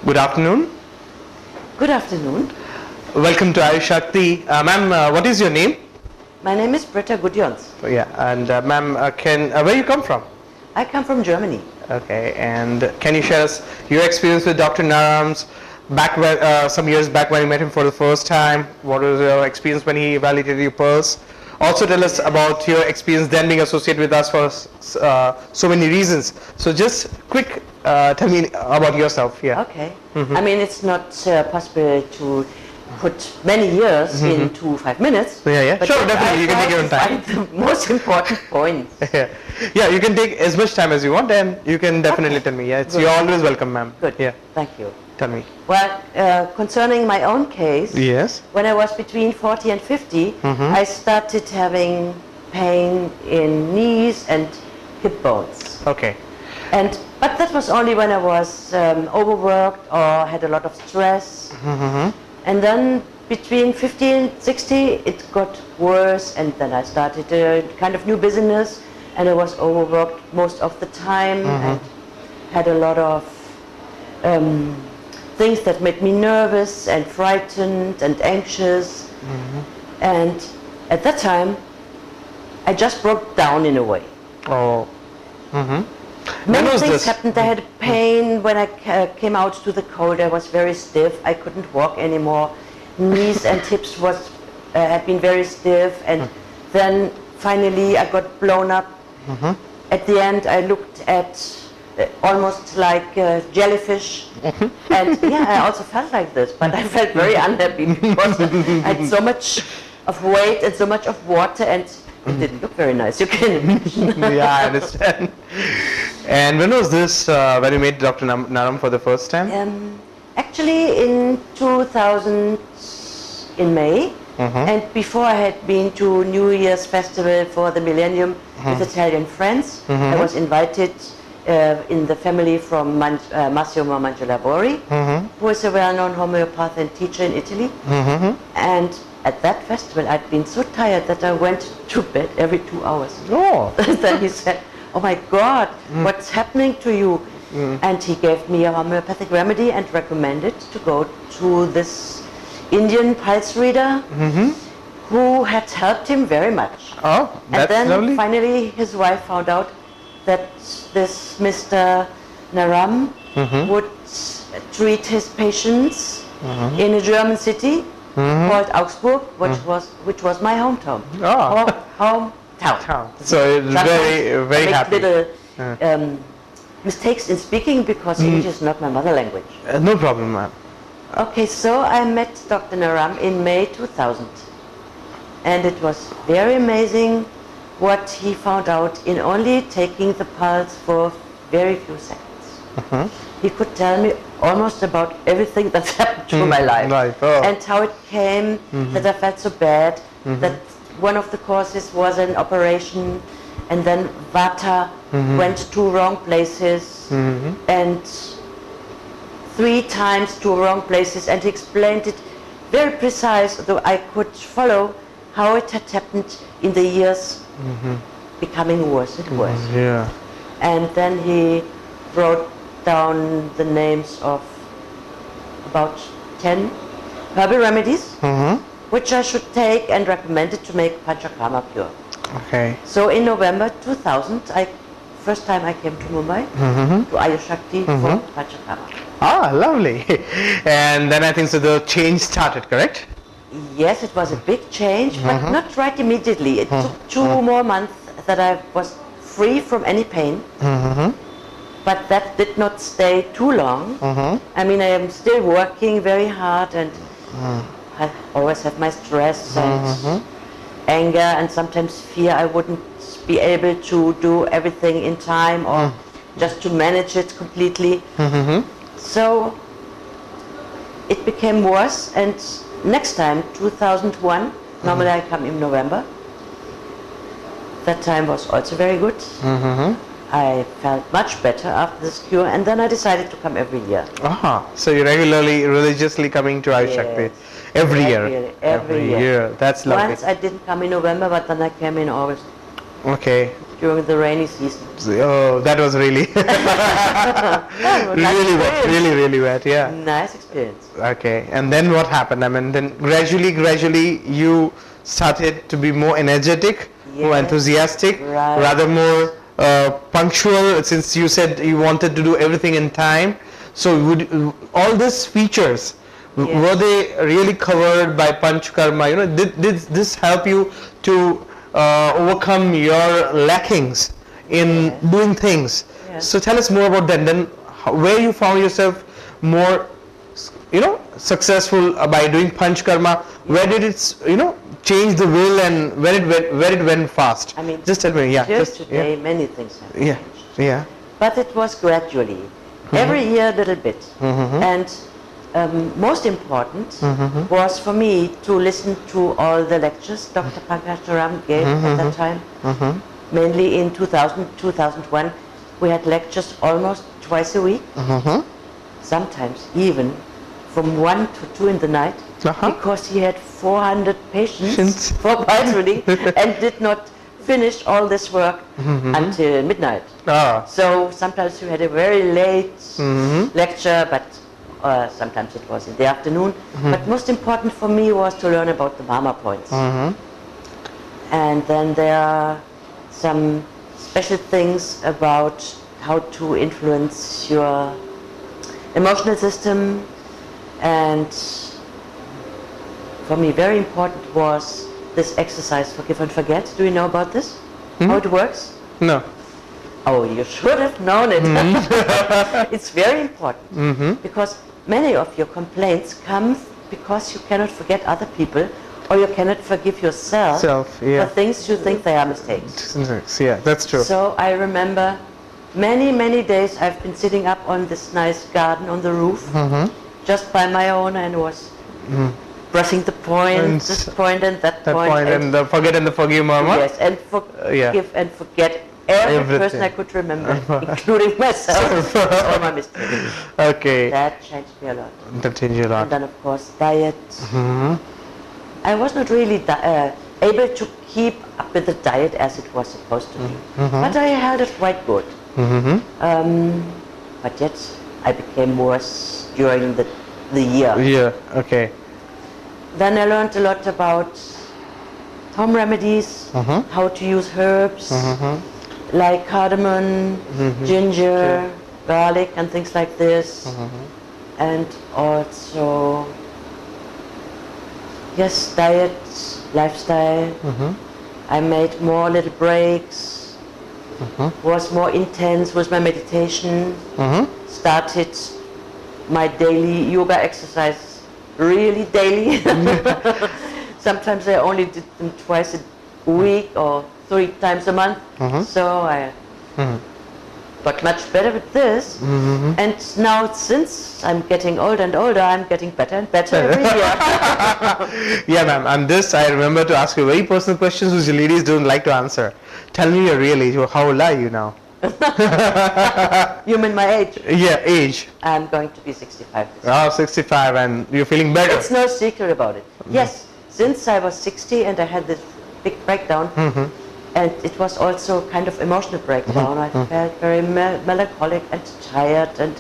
Good afternoon. Good afternoon. Welcome to Ayushakti. Ma'am, what is your name? My name is Britta Gudjons. Oh, yeah, and ma'am, where you come from? I come from Germany. Okay, and can you share us your experience with Dr. Naram's back when, some years back when you met him for the first time? What was your experience when he validated your pulse? Also tell us about your experience then being associated with us for so many reasons. So just quick, tell me about yourself. Yeah. Okay. I mean, it's not possible to put many years into 5 minutes. Yeah. But Sure, definitely. You can take your own time. The most important points. Yeah, you can take as much time as you want, and you can definitely tell me. Yeah, you're always welcome, ma'am. Good. Yeah. Thank you. Tell me. Well, concerning my own case, yes. When I was between 40 and 50, I started having pain in knees and hip bones. Okay. But that was only when I was overworked or had a lot of stress. And then between 50 and 60, it got worse, and then I started a kind of new business, and I was overworked most of the time and had a lot of things that made me nervous and frightened and anxious. And at that time, I just broke down in a way. Oh. Many things happened. I had pain when I came out to the cold. I was very stiff. I couldn't walk anymore. Knees and hips had been very stiff, and then finally I got blown up. At the end, I looked at almost like jellyfish, and yeah, I also felt like this, but I felt very unhappy because I had so much of weight and so much of water, and it didn't look very nice, you can imagine. Yeah, I understand. And when was this, when you met Dr. Naram for the first time? Actually in 2000, in May, and before I had been to New Year's Festival for the Millennium with Italian friends. I was invited in the family from Massimo Mangialabori, who is a well-known homeopath and teacher in Italy. And at that festival, I'd been so tired that I went to bed every 2 hours. Oh. Then he said, "Oh my God, what's happening to you?" And he gave me a homeopathic remedy and recommended to go to this Indian pulse reader who had helped him very much. Oh, that's and then lovely. Finally his wife found out that this Mr. Naram would treat his patients in a German city called Augsburg, which was my hometown. Hometown. So it's very happy. Little mistakes in speaking because English is not my mother language. No problem, ma'am. Okay, so I met Dr. Naram in May 2000, and it was very amazing what he found out in only taking the pulse for very few seconds. He could tell me almost about everything that's happened to my life. And how it came that I felt so bad, that one of the causes was an operation, and then Vata went to wrong places, and 3 times to wrong places, and he explained it very precise, though I could follow how it had happened in the years becoming worse and worse. Yeah. And then he wrote down the names of about 10 herbal remedies which I should take and recommended to make Panchakarma pure. Okay. So in November 2000, first time I came to Mumbai to Ayushakti for Panchakarma. Ah, lovely. And then I think so the change started, correct? Yes, it was a big change, but not right immediately. It took 2 more months that I was free from any pain. But that did not stay too long. I mean, I am still working very hard, and I always have my stress and anger and sometimes fear I wouldn't be able to do everything in time or just to manage it completely. So it became worse, and next time, 2001, normally I come in November. That time was also very good. I felt much better after this cure, and then I decided to come every year. So you're religiously coming to Ayushakti every year? Every year. That's lovely. Once I didn't come in November, but then I came in August. Okay, during the rainy season. Oh, that was really, really wet. Yeah. Nice experience. Okay. And then what happened? I mean, then gradually, you started to be more energetic, more Yes. enthusiastic, Right. rather more punctual. Since you said you wanted to do everything in time, so would all these features Yes. were they really covered by Panchakarma? You know, did this help you to overcome your lackings in Yes. doing things? Yes. So tell us more about that. Then where you found yourself more, successful by doing Panchakarma? Where did it, change the will, and where it went fast? I mean, just tell me. Yeah. Just today, many things have Yeah. changed. Yeah. But it was gradually. Every year a little bit. And most important was for me to listen to all the lectures Dr. Pankaj Naram gave at that time. Mainly in 2000, 2001, we had lectures almost twice a week. Sometimes even from 1 to 2 in the night, because he had 400 patients for bite reading and did not finish all this work until midnight. So sometimes we had a very late lecture, but sometimes it was in the afternoon. But most important for me was to learn about the Mama points. And then there are some special things about how to influence your emotional system. And for me very important was this exercise, Forgive and Forget. Do you know about this? How it works? No. Oh, you should have known it. It's very important because many of your complaints come because you cannot forget other people, or you cannot forgive yourself for things you think they are mistakes. Yeah, that's true. So I remember many days I've been sitting up on this nice garden on the roof, just by my own, and was pressing the point, this point and that point. And the forget and the forgive, Mama. Yes, and forgive and forget every person I could remember, including myself, all my mistakes. Okay. That changed me a lot. That changed you a lot. And then of course diet. I was not really able to keep up with the diet as it was supposed to be, but I held it quite good. But yet I became worse during the year. Yeah, okay. Then I learned a lot about home remedies, how to use herbs, like cardamom, ginger, garlic and things like this. And also, yes, diet, lifestyle. I made more little breaks, was more intense with my meditation, started my daily yoga exercise really daily. Sometimes I only did them twice a week or 3 times a month. So I got much better with this. And now since I'm getting older and older, I'm getting better and better every year. Yeah, ma'am. And this, I remember to ask you very personal questions which the ladies don't like to answer. Tell me your real age. How old are you now? You mean my age? Yeah, age. I'm going to be 65 this year. 65, and you're feeling better. It's no secret about it. Yes, since I was 60 and I had this big breakdown, and it was also kind of emotional breakdown. I felt very melancholic and tired, and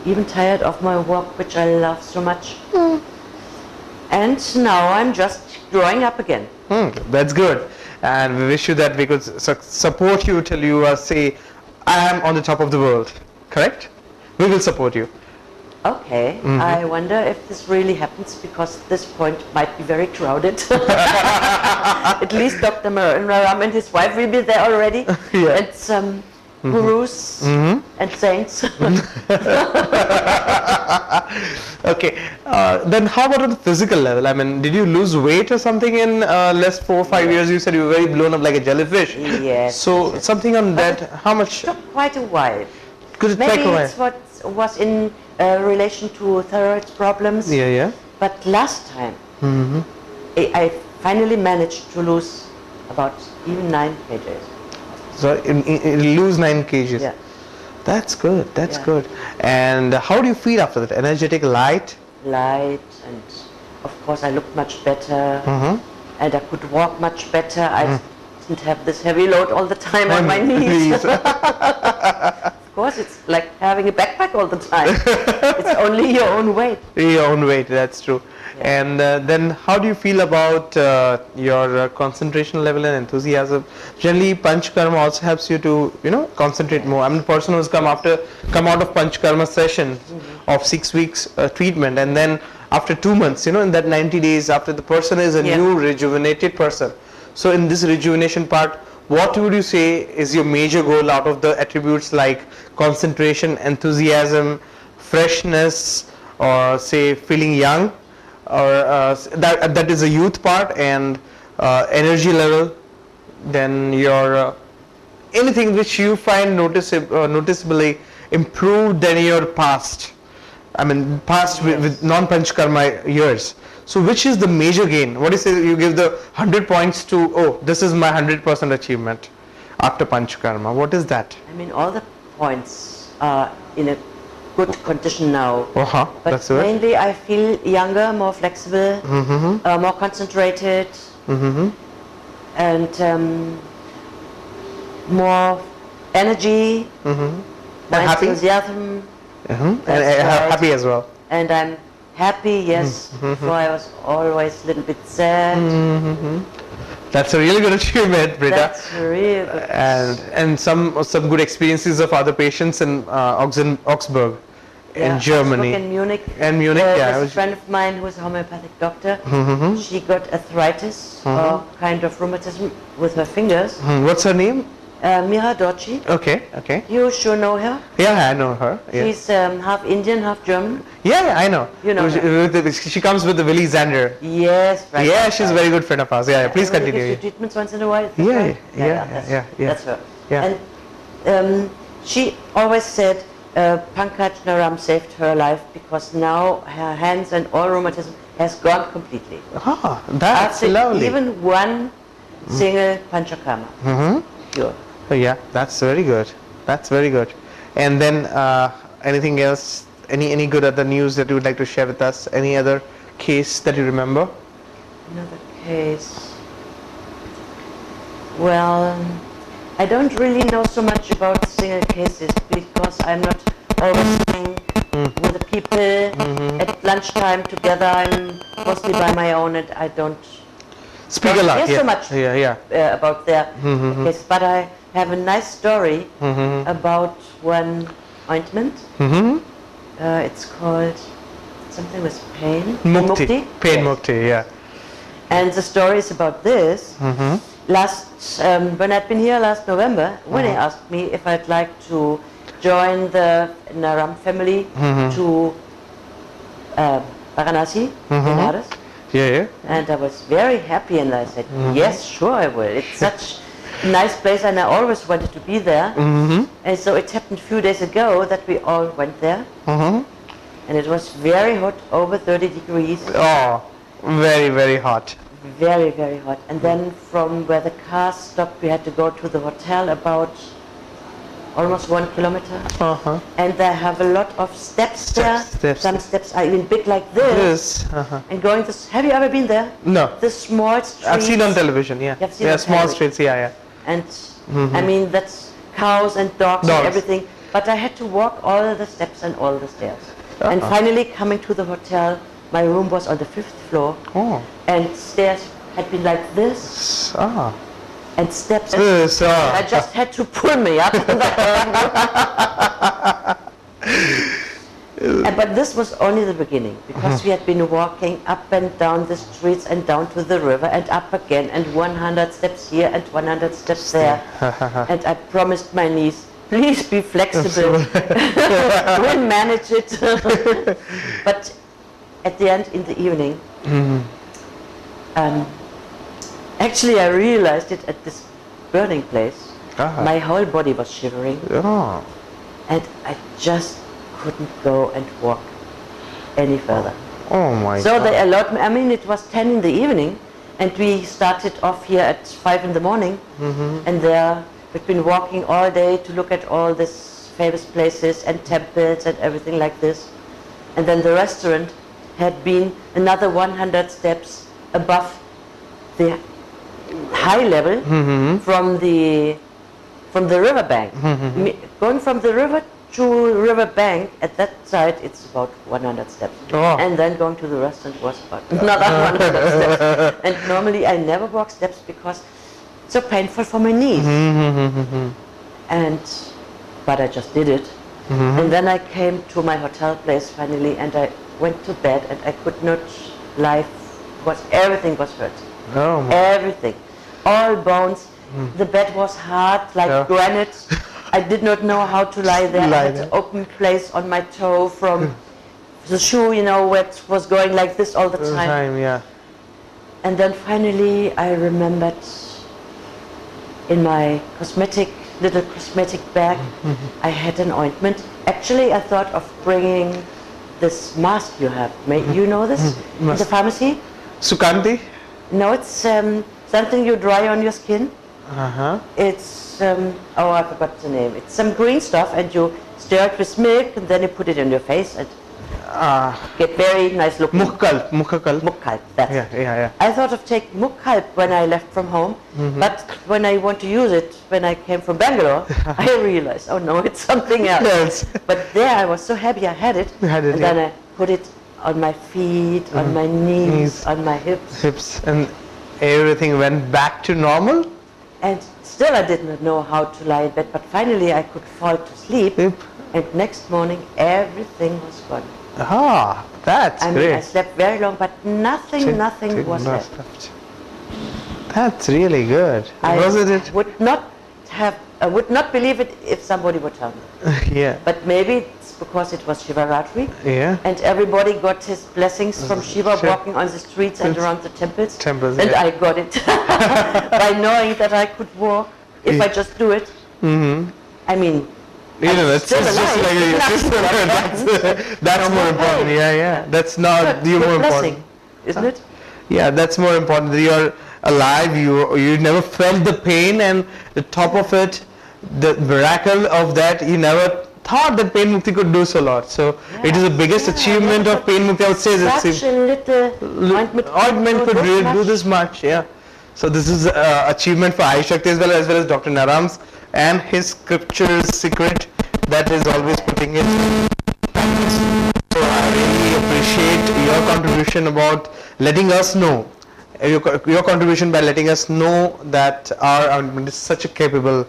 even tired of my work, which I love so much. And now I'm just growing up again. That's good. And we wish you that we could support you till you say, I am on the top of the world. Correct? We will support you. Okay, I wonder if this really happens, because this point might be very crowded. At least Dr. Naram and his wife will be there already. And some gurus and saints. Okay, then how about on the physical level? I mean, did you lose weight or something in less 4 or 5 years? You said you were very blown up like a jellyfish. Yes. So something on that, how much? It took quite a while. Could it Maybe take a while? it's what was in relation to thyroid problems. Yeah. But last time, I finally managed to lose about even 9 kgs. So you lose 9 kgs. Yeah. That's good. That's good. And how do you feel after that? Energetic, light? Light, and of course I looked much better, and I could walk much better. I didn't have this heavy load all the time on my knees. Of course, it's like having a backpack all the time. It's only your own weight. Your own weight, that's true. Yeah. And then how do you feel about your concentration level and enthusiasm? Generally, Panchakarma also helps you to, concentrate more. I'm the person who's come out of Panchakarma session of 6 weeks treatment, and then after 2 months, in that 90 days after, the person is a new rejuvenated person. So in this rejuvenation part, what would you say is your major goal out of the attributes like concentration, enthusiasm, freshness, or say feeling young, or that is a youth part, and energy level, then your anything which you find noticeably improved than your past, with non-Panchakarma years. So which is the major gain? What do you say you give the 100 points to, this is my 100% achievement after Panchakarma? What is that? All the points are in a good condition now. But that's mainly I feel younger, more flexible, more concentrated, and more energy, more enthusiasm. And happy as well. And I'm happy, yes. Before I was always a little bit sad. That's a really good achievement, Britta. That's really good. And some good experiences of other patients in Augsburg, in Germany. In Munich. And Munich, a friend of mine who is a homeopathic doctor, she got arthritis, or kind of rheumatism with her fingers. What's her name? Mira Dorci. Okay. You sure know her? Yeah, I know her. Yeah. She's half Indian, half German. Yeah, I know. You know her. She comes with the Willy Zander. Yes, right. Yeah, she's a very good friend of ours. Yeah, please continue. Gives you treatments once in a while. Yeah, right? That's her. Yeah. And she always said Pankaj Naram saved her life, because now her hands and all rheumatism has gone completely. That's lovely. Even one single Panchakarma. Cure. Yeah, that's very good. And then anything else? Any good other news that you would like to share with us? Any other case that you remember? Another case. Well, I don't really know so much about single cases, because I'm not always sitting with the people at lunchtime together. I'm mostly by my own, and I don't speak a lot. So much about their case. But I have a nice story about one ointment. It's called something with pain. Mukti. Pain Mukti, yeah. And the story is about this. When I'd been here last November, when he asked me if I'd like to join the Naram family to Varanasi, Benares. Yeah. And I was very happy, and I said, yes, sure I will. It's such a nice place, and I always wanted to be there. And so it happened a few days ago that we all went there. And it was very hot, over 30 degrees. Oh, very, very hot. Very, very hot. And then from where the car stopped, we had to go to the hotel, about almost 1 kilometer. And they have a lot of steps there. Some steps are even big like this. And going this. Have you ever been there? No. The small streets. I've seen on television, yeah. Small streets, yeah. And that's cows and dogs and everything. But I had to walk all the steps and all the stairs. And finally, coming to the hotel, my room was on the 5th floor. And stairs had been like this. And steps. I just had to pull me up. But this was only the beginning, because we had been walking up and down the streets and down to the river and up again, and 100 steps here and 100 steps there. And I promised my niece, please be flexible. We'll manage it. But at the end, in the evening, actually I realized it at this burning place. My whole body was shivering. And I just couldn't go and walk any further. Oh my God. So they allowed me, it was 10 in the evening, and we started off here at 5 in the morning. And there we've been walking all day to look at all these famous places and temples and everything like this. And then the restaurant had been another 100 steps above the high level from the riverbank. Going from the river to riverbank, at that side it's about 100 steps. Oh. And then going to the restaurant was about another 100 steps. And normally I never walk steps because it's so painful for my knees. But I just did it. And then I came to my hotel place finally, and I went to bed, and I could not lie because everything was hurt. Oh, my. Everything. All bones. The bed was hard like granite. I did not know how to lie there. I had an open place on my toe from the shoe, you know, where it was going like this all the time. Yeah. And then finally I remembered in my little cosmetic bag, I had an ointment. Actually, I thought of bringing this mask you have. You know this? In the pharmacy? Sukanti? No, it's something you dry on your skin. It's, I forgot the name. It's some green stuff, and you stir it with milk, and then you put it on your face and get very nice looking. Mukkalp, that's it. Yeah. I thought of taking Mukkalp when I left from home, but when I want to use it, when I came from Bangalore, I realized, oh no, it's something else. Yes. But there I was so happy I had it, and then I put it on my feet, on my knees, on my hips. And everything went back to normal? And still I did not know how to lie in bed, but finally I could fall to sleep, and next morning everything was gone. That's great. I slept very long, but nothing was left. That's really good. I would not believe it if somebody would tell me. But maybe it's because it was Shivaratri, and everybody got his blessings from Shiva walking on the streets and around the temples. And I got it by knowing that I could walk if I just do it. I mean, it's just like that's more important. That's not the more important, isn't it? Yeah, that's more important. That you're alive. You never felt the pain, and the top of it, the miracle of that, you never thought that Pain Mukti could do so lot. So it is the biggest achievement of Pain Mukti, I would say. Such a little ointment could really do this much. So this is achievement for Ayushakti as well as Dr. Naram's and his scripture's secret that is always putting it in practice. So I really appreciate your contribution about letting us know, your contribution by letting us know that our ointment is such a capable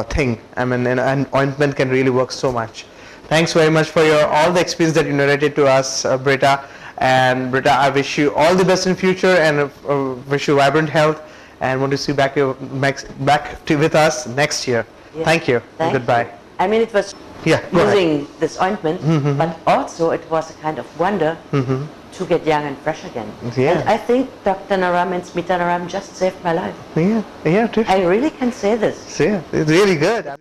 thing. I mean, an ointment can really work so much. Thanks very much for all the experience that you narrated to us, Britta. And Britta, I wish you all the best in future, and wish you vibrant health, and want to see you back with us next year. Thank you. Goodbye. I mean, it was using this ointment, but also it was a kind of wonder to get young and fresh again. And I think Dr. Naram and Smita Naram just saved my life. I really can say this. It's really good.